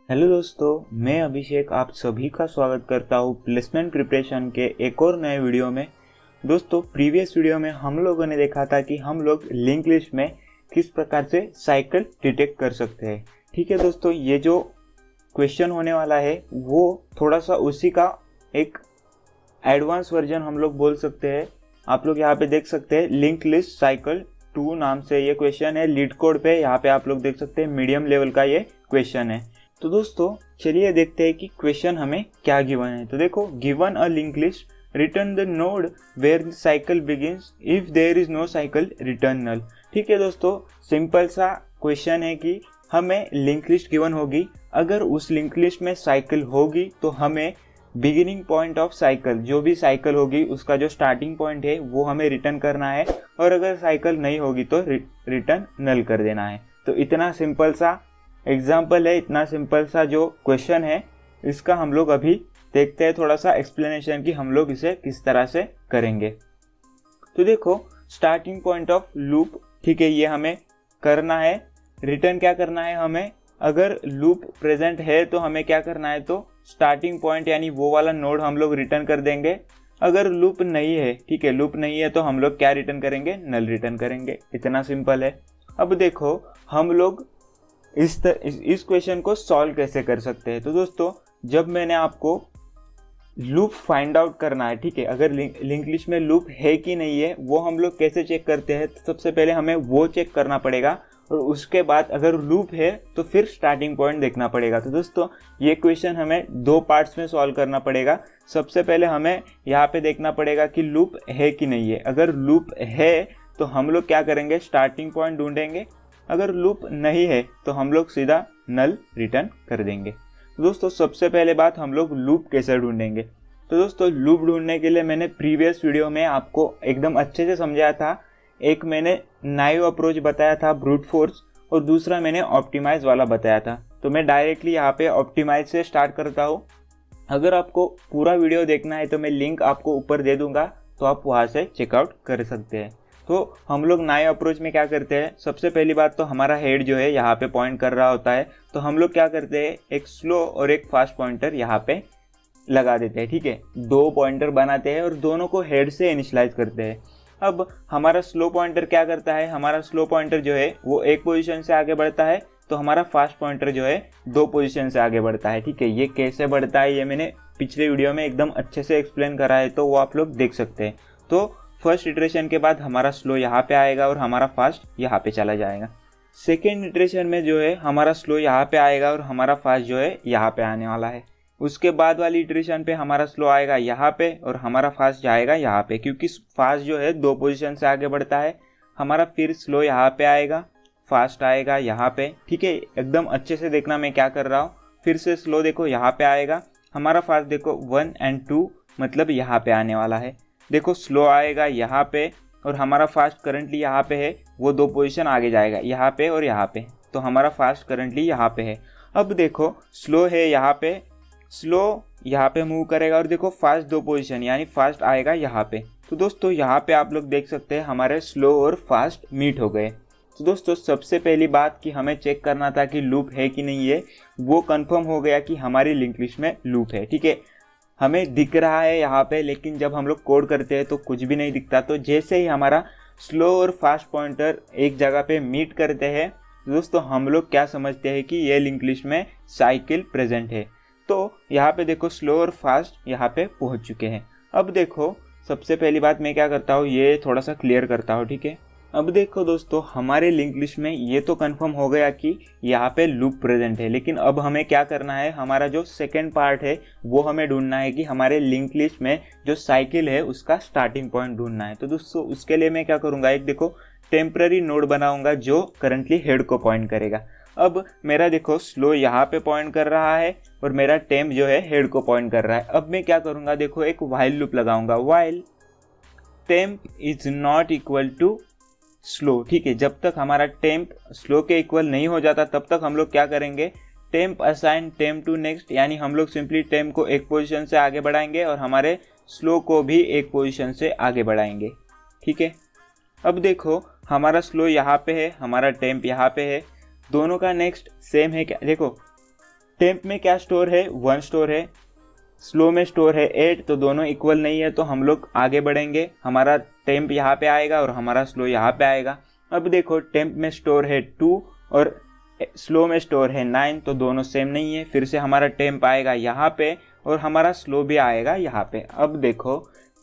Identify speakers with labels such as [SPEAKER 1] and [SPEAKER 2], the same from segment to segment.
[SPEAKER 1] Hello दोस्तों, मैं अभिषेक आप सभी का स्वागत करता हूँ प्लेसमेंट प्रिपरेशन के एक और नए वीडियो में। दोस्तों, प्रीवियस वीडियो में हम लोगों ने देखा था कि हम लोग लिंक लिस्ट में किस प्रकार से साइकिल डिटेक्ट कर सकते हैं। ठीक है दोस्तों, ये जो क्वेश्चन होने वाला है वो थोड़ा सा उसी का एक एडवांस वर्जन हम लोग बोल सकते हैं। आप लोग यहाँ पे देख सकते हैं लिंक लिस्ट साइकिल 2 नाम से ये क्वेश्चन है। लीड कोड पे यहाँ पे आप लोग देख सकते हैं मीडियम लेवल का ये क्वेश्चन है। तो दोस्तों चलिए देखते हैं कि क्वेश्चन हमें क्या गिवन है। तो देखो, given a link list return the node where the cycle begins, if there is no cycle return null. ठीक है दोस्तों, सिंपल सा क्वेश्चन है कि हमें लिंक लिस्ट गिवन होगी, अगर उस लिंक लिस्ट में साइकिल होगी तो हमें बिगिनिंग पॉइंट ऑफ साइकिल, जो भी साइकिल होगी उसका जो स्टार्टिंग पॉइंट है वो हमें रिटर्न करना है, और अगर साइकिल नहीं होगी तो रिटर्न नल कर देना है। तो इतना सिंपल सा एग्जाम्पल है, इतना सिंपल सा जो क्वेश्चन है इसका हम लोग अभी देखते हैं थोड़ा सा एक्सप्लेनेशन कि हम लोग इसे किस तरह से करेंगे। तो देखो, स्टार्टिंग पॉइंट ऑफ लूप, ठीक है, ये हमें करना है। रिटर्न क्या करना है हमें, अगर लूप प्रेजेंट है तो हमें क्या करना है, तो स्टार्टिंग पॉइंट यानी वो वाला नोड हम लोग रिटर्न कर देंगे। अगर लूप नहीं है, ठीक है, लूप नहीं है तो हम लोग क्या रिटर्न करेंगे, नल रिटर्न करेंगे। इतना सिंपल है। अब देखो हम लोग इस क्वेश्चन को सॉल्व कैसे कर सकते हैं। तो दोस्तों, जब मैंने आपको लूप फाइंड आउट करना है, ठीक है, अगर लिंक लिस्ट में लूप है कि नहीं है वो हम लोग कैसे चेक करते हैं, तो सबसे पहले हमें वो चेक करना पड़ेगा, और उसके बाद अगर लूप है तो फिर स्टार्टिंग पॉइंट देखना पड़ेगा। तो दोस्तों ये क्वेश्चन हमें 2 पार्ट्स में सॉल्व करना पड़ेगा। सबसे पहले हमें यहाँ पे देखना पड़ेगा कि लूप है कि नहीं है। अगर लूप है तो हम लोग क्या करेंगे, स्टार्टिंग पॉइंट ढूंढेंगे। अगर लूप नहीं है तो हम लोग सीधा नल रिटर्न कर देंगे। तो दोस्तों सबसे पहले बात, हम लोग लूप कैसे ढूंढेंगे। तो दोस्तों लूप ढूंढने के लिए मैंने प्रीवियस वीडियो में आपको एकदम अच्छे से समझाया था। एक मैंने नाइव अप्रोच बताया था, ब्रूट फोर्स, और दूसरा मैंने ऑप्टिमाइज वाला बताया था। तो मैं डायरेक्टली यहाँ पे ऑप्टिमाइज से स्टार्ट करता हूँ। अगर आपको पूरा वीडियो देखना है तो मैं लिंक आपको ऊपर दे दूंगा, तो आप वहाँ से चेकआउट कर सकते हैं। तो हम लोग नाइव अप्रोच में क्या करते हैं, सबसे पहली बात तो हमारा हेड जो है यहाँ पे पॉइंट कर रहा होता है, तो हम लोग क्या करते हैं, एक स्लो और एक फास्ट पॉइंटर यहाँ पे लगा देते हैं। ठीक है, 2 पॉइंटर बनाते हैं और दोनों को हेड से इनिशियलाइज करते हैं। अब हमारा स्लो पॉइंटर क्या करता है, हमारा स्लो पॉइंटर जो है वो 1 पोजीशन से आगे बढ़ता है, तो हमारा फास्ट पॉइंटर जो है 2 पोजीशन से आगे बढ़ता है। ठीक है, ये कैसे बढ़ता है ये मैंने पिछले वीडियो में एकदम अच्छे से एक्सप्लेन करा है, तो वो आप लोग देख सकते हैं। तो फर्स्ट इटरेशन के बाद हमारा स्लो यहाँ पे आएगा और हमारा फास्ट यहाँ पे चला जाएगा। सेकेंड इटरेशन में जो है हमारा स्लो यहाँ पे आएगा और हमारा फास्ट जो है यहाँ पे आने वाला है। उसके बाद वाली इटरेशन पे हमारा स्लो आएगा यहाँ पे और हमारा फास्ट जाएगा यहाँ पे, क्योंकि फास्ट जो है 2 पोजीशन से आगे बढ़ता है। हमारा फिर स्लो यहाँ पे आएगा, फास्ट आएगा यहाँ पे। ठीक है, एकदम अच्छे से देखना मैं क्या कर रहा हूँ। फिर से स्लो देखो यहाँ पे आएगा, हमारा फास्ट देखो 1 और 2 मतलब यहाँ पे आने वाला है। देखो स्लो आएगा यहाँ पे और हमारा फास्ट करंटली यहाँ पे है, वो 2 पोजीशन आगे जाएगा यहाँ पे और यहाँ पे, तो हमारा फास्ट करंटली यहाँ पे है। अब देखो स्लो है यहाँ पे, स्लो यहाँ पे मूव करेगा और देखो फास्ट 2 पोजीशन यानी फास्ट आएगा यहाँ पे। तो दोस्तों यहाँ पे आप लोग देख सकते हैं हमारे स्लो और फास्ट मीट हो गए। तो दोस्तों सबसे पहली बात कि हमें चेक करना था कि लूप है कि नहीं है, वो कंफर्म हो गया कि हमारी लिंक लिस्ट में लूप है। ठीक है, हमें दिख रहा है यहाँ पे, लेकिन जब हम लोग कोड करते हैं तो कुछ भी नहीं दिखता। तो जैसे ही हमारा स्लो और फास्ट पॉइंटर एक जगह पे मीट करते हैं, दोस्तों हम लोग क्या समझते हैं कि ये लिंक लिस्ट में साइकिल प्रेजेंट है। तो यहाँ पे देखो स्लो और फास्ट यहाँ पे पहुँच चुके हैं। अब देखो सबसे पहली बात मैं क्या करता हूँ, ये थोड़ा सा क्लियर करता हूँ। ठीक है, अब देखो दोस्तों हमारे लिंक लिस्ट में ये तो कंफर्म हो गया कि यहाँ पे लूप प्रेजेंट है, लेकिन अब हमें क्या करना है, हमारा जो सेकंड पार्ट है वो हमें ढूंढना है कि हमारे लिंक लिस्ट में जो साइकिल है उसका स्टार्टिंग पॉइंट ढूंढना है। तो दोस्तों उसके लिए मैं क्या करूँगा, एक देखो टेम्पररी नोड बनाऊंगा जो करंटली हेड को पॉइंट करेगा। अब मेरा देखो स्लो यहाँ पे पॉइंट कर रहा है और मेरा टेम्प जो है हेड को पॉइंट कर रहा है। अब मैं क्या करूँगा, देखो एक व्हाइल लूप लगाऊंगा, while temp is not equal to slow. ठीक है, जब तक हमारा टेम्प स्लो के इक्वल नहीं हो जाता तब तक हम लोग क्या करेंगे, temp assign temp to next, यानी हम लोग सिंपली टेम्प को 1 पोजीशन से आगे बढ़ाएंगे और हमारे स्लो को भी 1 पोजीशन से आगे बढ़ाएंगे। ठीक है, अब देखो हमारा स्लो यहाँ पे है, हमारा टेम्प यहाँ पे है, दोनों का नेक्स्ट सेम है क्या? देखो टेम्प में क्या स्टोर है, 1 स्टोर है, स्लो में स्टोर है 8, तो दोनों इक्वल नहीं है, तो हम लोग आगे बढ़ेंगे। हमारा टेम्प यहाँ पे आएगा और हमारा स्लो यहाँ पे आएगा। अब देखो टेम्प में स्टोर है 2 और स्लो में स्टोर है 9, तो दोनों सेम नहीं है। फिर से हमारा टेम्प आएगा यहाँ पे और हमारा स्लो भी आएगा यहाँ पे। अब देखो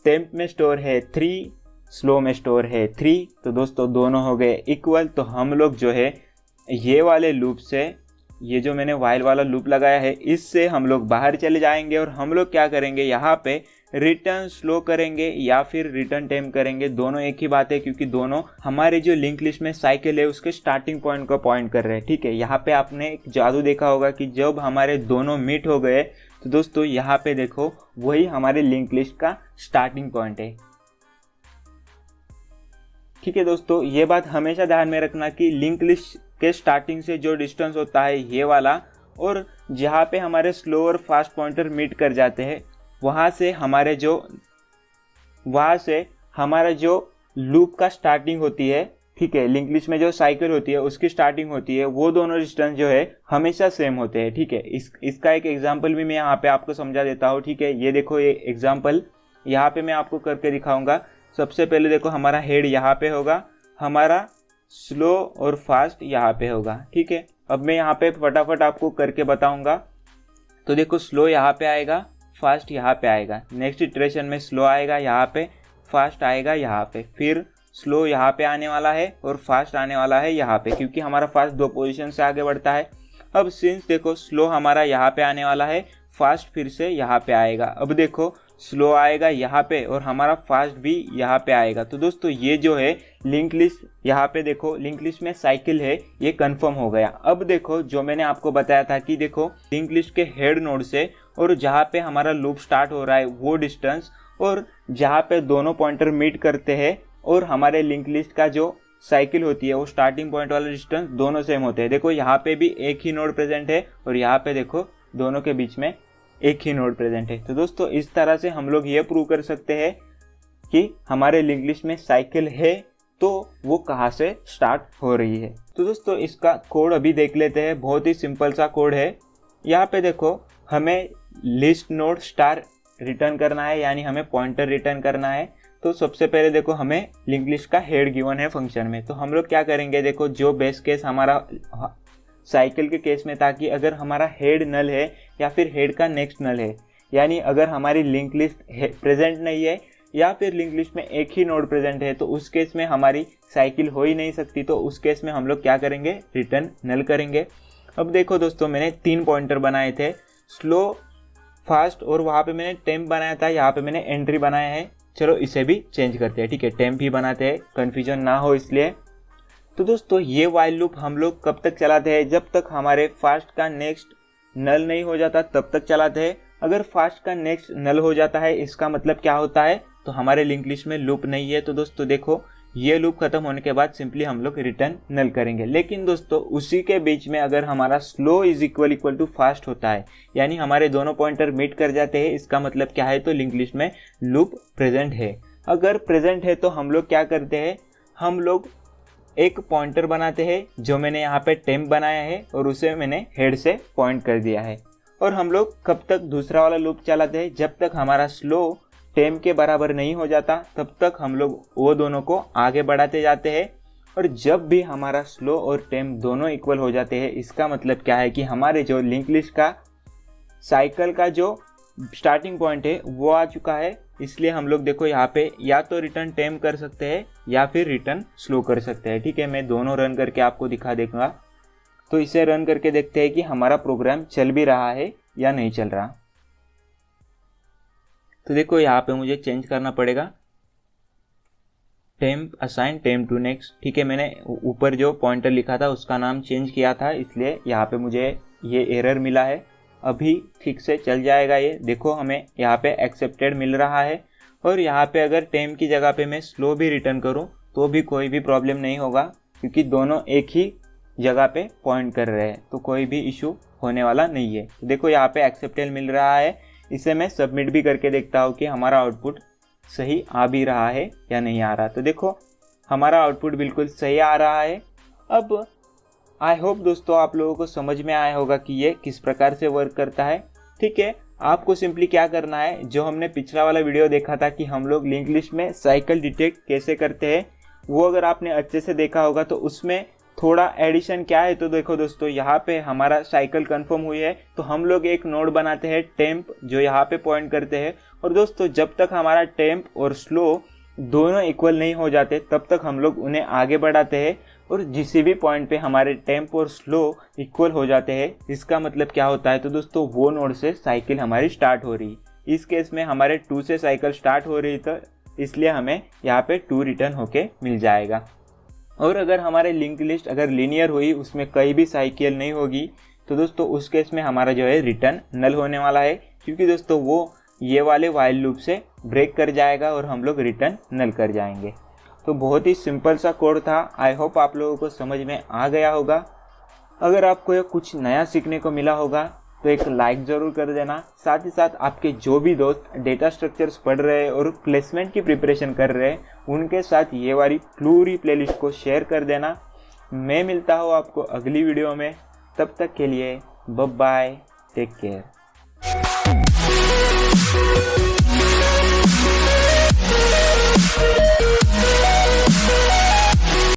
[SPEAKER 1] टेम्प में स्टोर है 3, स्लो में स्टोर है 3, तो दोस्तों दोनों हो गए इक्वल। तो हम लोग जो है ये वाले लूप से, ये जो मैंने वाइल वाला लूप लगाया है, इससे हम लोग बाहर चले जाएंगे और हम लोग क्या करेंगे, यहाँ पे रिटर्न स्लो करेंगे या फिर रिटर्न टेम्प करेंगे। दोनों एक ही बात है, क्योंकि दोनों हमारे जो लिंक लिस्ट में साइकिल है उसके स्टार्टिंग पॉइंट को पॉइंट कर रहे हैं। ठीक है, यहाँ पे आपने एक जादू देखा होगा कि जब हमारे दोनों मीट हो गए तो दोस्तों यहाँ पे देखो वही हमारे लिंक लिस्ट का स्टार्टिंग पॉइंट है। ठीक है दोस्तों, ये बात हमेशा ध्यान में रखना कि लिंक लिस्ट के स्टार्टिंग से जो डिस्टेंस होता है ये वाला, और जहाँ पे हमारे स्लो और फास्ट पॉइंटर मीट कर जाते हैं वहाँ से हमारा जो लूप का स्टार्टिंग होती है, ठीक है, लिंक लिस्ट में जो साइकिल होती है उसकी स्टार्टिंग होती है, वो दोनों डिस्टेंस जो है हमेशा सेम होते हैं। ठीक है, इसका एक एग्जांपल भी मैं यहाँ पे आपको समझा देता हूँ। ठीक है, ये देखो ये एग्जांपल यहाँ पे मैं आपको करके दिखाऊंगा। सबसे पहले देखो हमारा हेड यहाँ पे होगा, हमारा स्लो और फास्ट यहाँ पे होगा। ठीक है, अब मैं यहाँ पे फटाफट आपको करके बताऊंगा। तो देखो स्लो यहाँ पे आएगा, फास्ट यहाँ पे आएगा, नेक्स्ट इटरेशन में स्लो आएगा यहाँ पे, फास्ट आएगा यहाँ पे, फिर स्लो यहाँ पे आने वाला है और फास्ट आने वाला है यहाँ पे, क्योंकि हमारा फास्ट 2 पोजीशन से आगे बढ़ता है। अब सिंस देखो स्लो हमारा यहाँ पे आने वाला है, फास्ट फिर से यहाँ पे आएगा। अब देखो स्लो आएगा यहाँ पे और हमारा फास्ट भी यहाँ पे आएगा। तो दोस्तों ये जो है लिंक लिस्ट, यहाँ पे देखो लिंक लिस्ट में साइकिल है, ये कंफर्म हो गया। अब देखो जो मैंने आपको बताया था कि देखो लिंक लिस्ट के हेड नोड से और जहाँ पे हमारा लूप स्टार्ट हो रहा है वो डिस्टेंस, और जहाँ पे दोनों पॉइंटर मीट करते हैं और हमारे लिंक लिस्ट का जो साइकिल होती है वो स्टार्टिंग पॉइंट वाला डिस्टेंस, दोनों सेम होते हैं। देखो यहाँ पे भी एक ही नोड प्रेजेंट है और यहाँ पे देखो दोनों के बीच में एक ही नोड प्रेजेंट है। तो दोस्तों इस तरह से हम लोग ये प्रूव कर सकते हैं कि हमारे लिंक लिस्ट में साइकिल है तो वो कहाँ से स्टार्ट हो रही है। तो दोस्तों इसका कोड अभी देख लेते हैं, बहुत ही सिंपल सा कोड है। यहाँ पे देखो हमें लिस्ट नोड स्टार रिटर्न करना है, यानी हमें पॉइंटर रिटर्न करना है। तो सबसे पहले देखो हमें लिंक लिस्ट का हेड गिवन है फंक्शन में, तो हम लोग क्या करेंगे, देखो जो बेस केस हमारा साइकिल के केस में था कि अगर हमारा हेड नल है या फिर हेड का नेक्स्ट नल है, यानी अगर हमारी लिंक लिस्ट प्रेजेंट नहीं है या फिर लिंक लिस्ट में एक ही नोड प्रेजेंट है, तो उस केस में हमारी साइकिल हो ही नहीं सकती। तो उस केस में हम लोग क्या करेंगे, रिटर्न नल करेंगे। अब देखो दोस्तों मैंने 3 पॉइंटर बनाए थे, स्लो, फास्ट और वहाँ पे मैंने टेम्प बनाया था, यहाँ पे मैंने एंट्री बनाया है। चलो इसे भी चेंज करते हैं। ठीक है, टेम्प ही बनाते हैं, कन्फ्यूजन ना हो इसलिए। तो दोस्तों ये वाइल लूप हम लोग कब तक चलाते हैं, जब तक हमारे फास्ट का नेक्स्ट नल नहीं हो जाता तब तक चलाते हैं। अगर फास्ट का नेक्स्ट नल हो जाता है इसका मतलब क्या होता है, तो हमारे लिंक लिस्ट में लूप नहीं है। तो दोस्तों देखो ये लूप खत्म होने के बाद सिंपली हम लोग रिटर्न नल करेंगे। लेकिन दोस्तों उसी के बीच में अगर हमारा slow is equal to fast होता है, यानी हमारे दोनों पॉइंटर मीट कर जाते हैं, इसका मतलब क्या है, तो लिंक लिस्ट में लूप प्रेजेंट है। अगर प्रेजेंट है तो हम लोग क्या करते हैं, हम लोग एक पॉइंटर बनाते हैं, जो मैंने यहाँ पे टेम्प बनाया है और उसे मैंने हेड से पॉइंट कर दिया है। और हम लोग कब तक दूसरा वाला लूप चलाते हैं, जब तक हमारा स्लो टेम्प के बराबर नहीं हो जाता तब तक हम लोग वो दोनों को आगे बढ़ाते जाते हैं। और जब भी हमारा स्लो और टेम्प दोनों इक्वल हो जाते हैं, इसका मतलब क्या है कि हमारे जो लिंक लिस्ट का साइकिल का जो स्टार्टिंग पॉइंट है वो आ चुका है। इसलिए हम लोग देखो यहाँ पे या तो रिटर्न टेम्प कर सकते हैं या फिर रिटर्न स्लो कर सकते हैं। ठीक है, मैं दोनों रन करके आपको दिखा दूंगा। तो इसे रन करके देखते हैं कि हमारा प्रोग्राम चल भी रहा है या नहीं चल रहा। तो देखो यहाँ पे मुझे चेंज करना पड़ेगा, temp assign temp to next. ठीक है, मैंने ऊपर जो पॉइंटर लिखा था उसका नाम चेंज किया था, इसलिए यहाँ पे मुझे ये एरर मिला है। अभी ठीक से चल जाएगा ये। देखो हमें यहाँ पे एक्सेप्टेड मिल रहा है, और यहाँ पे अगर टेम्प की जगह पे मैं स्लो भी रिटर्न करूँ तो भी कोई भी प्रॉब्लम नहीं होगा, क्योंकि दोनों एक ही जगह पे पॉइंट कर रहे हैं, तो कोई भी इशू होने वाला नहीं है। तो देखो यहाँ पे एक्सेप्टेड मिल रहा है, इसे मैं सबमिट भी करके देखता हूँ कि हमारा आउटपुट सही आ भी रहा है या नहीं आ रहा। तो देखो हमारा आउटपुट बिल्कुल सही आ रहा है। अब आई होप दोस्तों आप लोगों को समझ में आया होगा कि ये किस प्रकार से वर्क करता है। ठीक है, आपको सिंपली क्या करना है, जो हमने पिछला वाला वीडियो देखा था कि हम लोग लिंक लिस्ट में साइकिल डिटेक्ट कैसे करते हैं, वो अगर आपने अच्छे से देखा होगा तो उसमें थोड़ा एडिशन क्या है। तो देखो दोस्तों, यहाँ पे हमारा साइकिल कंफर्म हुई है तो हम लोग एक नोड बनाते हैं टेम्प, जो यहाँ पे पॉइंट करते हैं। और दोस्तों जब तक हमारा टेम्प और स्लो दोनों इक्वल नहीं हो जाते तब तक हम लोग उन्हें आगे बढ़ाते हैं। और जिस भी पॉइंट पे हमारे टेम्प और स्लो इक्वल हो जाते हैं, इसका मतलब क्या होता है, तो दोस्तों वो नोड से साइकिल हमारी स्टार्ट हो रही। इस केस में हमारे 2 से साइकिल स्टार्ट हो रही, तो इसलिए हमें यहाँ पे 2 रिटर्न होके मिल जाएगा। और अगर हमारे लिंक लिस्ट अगर लीनियर हुई, उसमें कहीं भी साइकिल नहीं होगी, तो दोस्तों उस केस में हमारा जो है रिटर्न नल होने वाला है, क्योंकि दोस्तों वो ये वाले वाइल लूप से ब्रेक कर जाएगा और हम लोग रिटर्न नल कर जाएंगे। तो बहुत ही सिंपल सा कोड था। आई होप आप लोगों को समझ में आ गया होगा। अगर आपको ये कुछ नया सीखने को मिला होगा तो एक लाइक ज़रूर कर देना। साथ ही साथ आपके जो भी दोस्त डेटा स्ट्रक्चर्स पढ़ रहे हैं और प्लेसमेंट की प्रिपरेशन कर रहे हैं, उनके साथ ये वाली पूरी प्लेलिस्ट को शेयर कर देना। मैं मिलता हूँ आपको अगली वीडियो में, तब तक के लिए बाय बाय, टेक केयर।